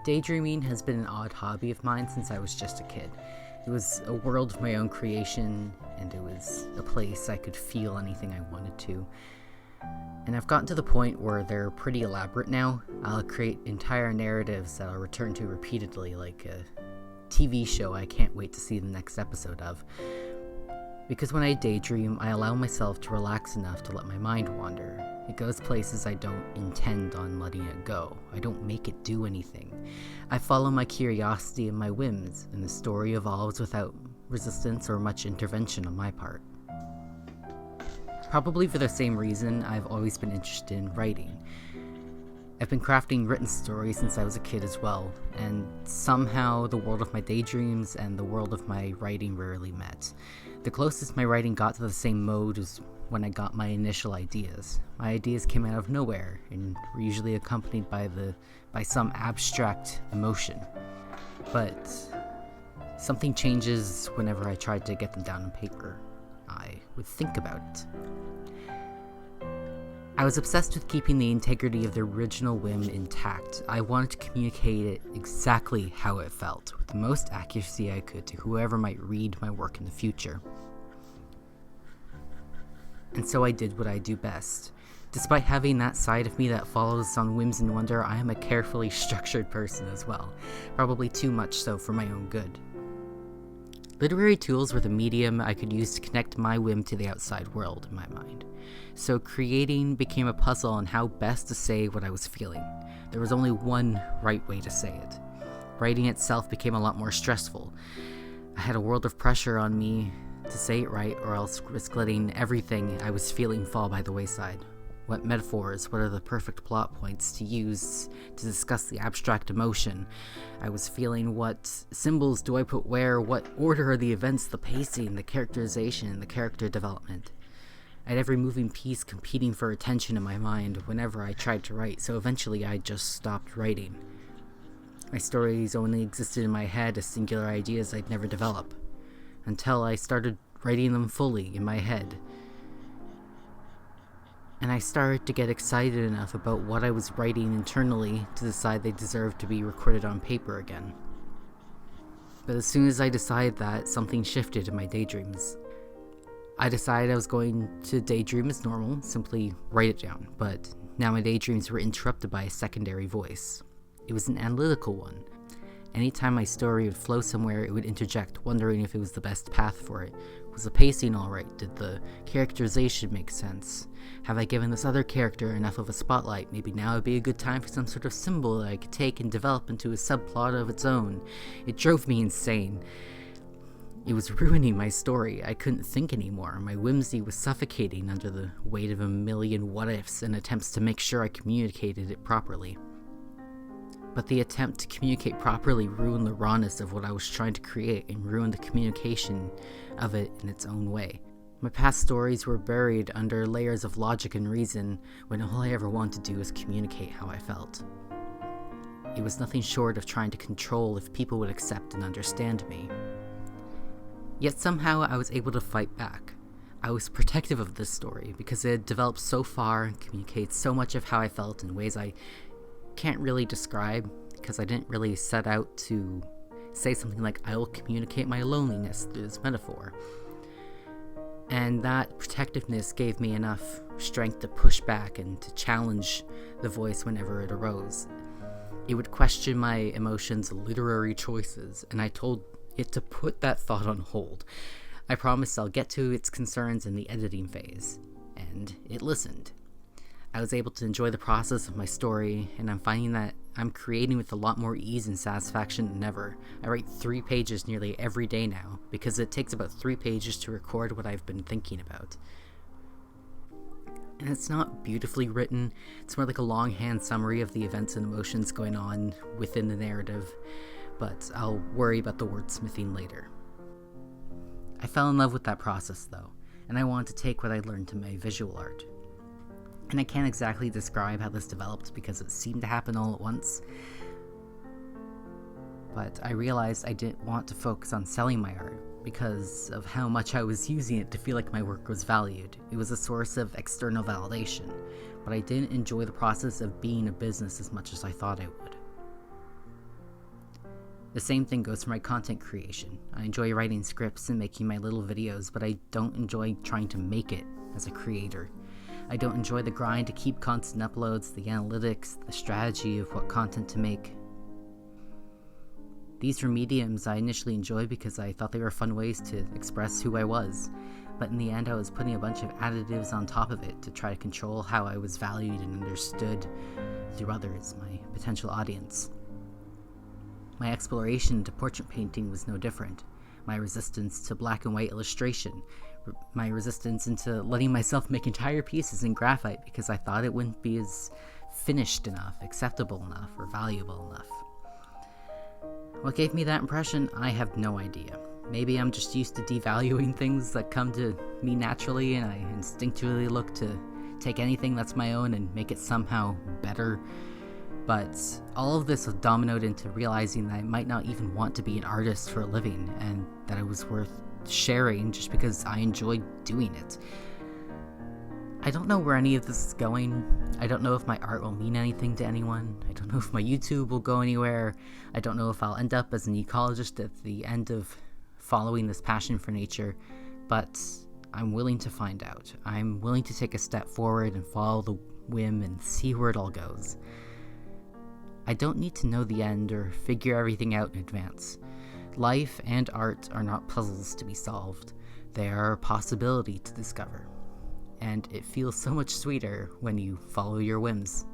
Daydreaming has been an odd hobby of mine since I was just a kid. It was a world of my own creation, and it was a place I could feel anything I wanted to. And I've gotten to the point where they're pretty elaborate now. I'll create entire narratives that I'll return to repeatedly, like a TV show I can't wait to see the next episode of. Because when I daydream, I allow myself to relax enough to let my mind wander. It goes places I don't intend on letting it go. I don't make it do anything. I follow my curiosity and my whims, and the story evolves without resistance or much intervention on my part. Probably for the same reason, I've always been interested in writing. I've been crafting written stories since I was a kid as well, and somehow the world of my daydreams and the world of my writing rarely met. The closest my writing got to the same mode was when I got my initial ideas. My ideas came out of nowhere and were usually accompanied by some abstract emotion. But something changes whenever I tried to get them down on paper. I would think about it. I was obsessed with keeping the integrity of the original whim intact. I wanted to communicate it exactly how it felt, with the most accuracy I could to whoever might read my work in the future. And so I did what I do best. Despite having that side of me that follows on whims and wonder, I am a carefully structured person as well, probably too much so for my own good. Literary tools were the medium I could use to connect my whim to the outside world in my mind. So creating became a puzzle on how best to say what I was feeling. There was only one right way to say it. Writing itself became a lot more stressful. I had a world of pressure on me to say it right, or else risk letting everything I was feeling fall by the wayside. What metaphors, what are the perfect plot points to use to discuss the abstract emotion I was feeling? What symbols do I put where? What order are the events, the pacing, the characterization, the character development? I had every moving piece competing for attention in my mind whenever I tried to write, so eventually I just stopped writing. My stories only existed in my head as singular ideas I'd never develop, until I started writing them fully in my head. And I started to get excited enough about what I was writing internally to decide they deserved to be recorded on paper again. But as soon as I decided that, something shifted in my daydreams. I decided I was going to daydream as normal, simply write it down, but now my daydreams were interrupted by a secondary voice. It was an analytical one. Anytime my story would flow somewhere, it would interject, wondering if it was the best path for it. Was the pacing alright? Did the characterization make sense? Have I given this other character enough of a spotlight? Maybe now would be a good time for some sort of symbol that I could take and develop into a subplot of its own. It drove me insane. It was ruining my story. I couldn't think anymore. My whimsy was suffocating under the weight of a million what-ifs and attempts to make sure I communicated it properly. But the attempt to communicate properly ruined the rawness of what I was trying to create and ruined the communication of it in its own way. My past stories were buried under layers of logic and reason when all I ever wanted to do was communicate how I felt. It was nothing short of trying to control if people would accept and understand me. Yet somehow I was able to fight back. I was protective of this story because it had developed so far and communicates so much of how I felt in ways I can't really describe, because I didn't really set out to say something like, I will communicate my loneliness through this metaphor. And that protectiveness gave me enough strength to push back and to challenge the voice whenever it arose. It would question my emotions' literary choices, and I told it to put that thought on hold. I promised I'll get to its concerns in the editing phase, and it listened. I was able to enjoy the process of my story, and I'm finding that I'm creating with a lot more ease and satisfaction than ever. I write 3 pages nearly every day now, because it takes about 3 pages to record what I've been thinking about. And it's not beautifully written, it's more like a longhand summary of the events and emotions going on within the narrative, but I'll worry about the wordsmithing later. I fell in love with that process though, and I wanted to take what I learned to my visual art. And I can't exactly describe how this developed because it seemed to happen all at once. But I realized I didn't want to focus on selling my art because of how much I was using it to feel like my work was valued. It was a source of external validation, but I didn't enjoy the process of being a business as much as I thought I would. The same thing goes for my content creation. I enjoy writing scripts and making my little videos, but I don't enjoy trying to make it as a creator. I don't enjoy the grind to keep constant uploads, the analytics, the strategy of what content to make. These were mediums I initially enjoyed because I thought they were fun ways to express who I was, but in the end I was putting a bunch of additives on top of it to try to control how I was valued and understood through others, my potential audience. My exploration into portrait painting was no different. My resistance to black and white illustration, my resistance into letting myself make entire pieces in graphite because I thought it wouldn't be as finished enough, acceptable enough, or valuable enough. What gave me that impression? I have no idea. Maybe I'm just used to devaluing things that come to me naturally, and I instinctively look to take anything that's my own and make it somehow better. But all of this was dominoed into realizing that I might not even want to be an artist for a living, and that it was worth sharing just because I enjoyed doing it. I don't know where any of this is going. I don't know if my art will mean anything to anyone. I don't know if my YouTube will go anywhere. I don't know if I'll end up as an ecologist at the end of following this passion for nature, but I'm willing to find out. I'm willing to take a step forward and follow the whim and see where it all goes. I don't need to know the end or figure everything out in advance. Life and art are not puzzles to be solved. They are a possibility to discover. And it feels so much sweeter when you follow your whims.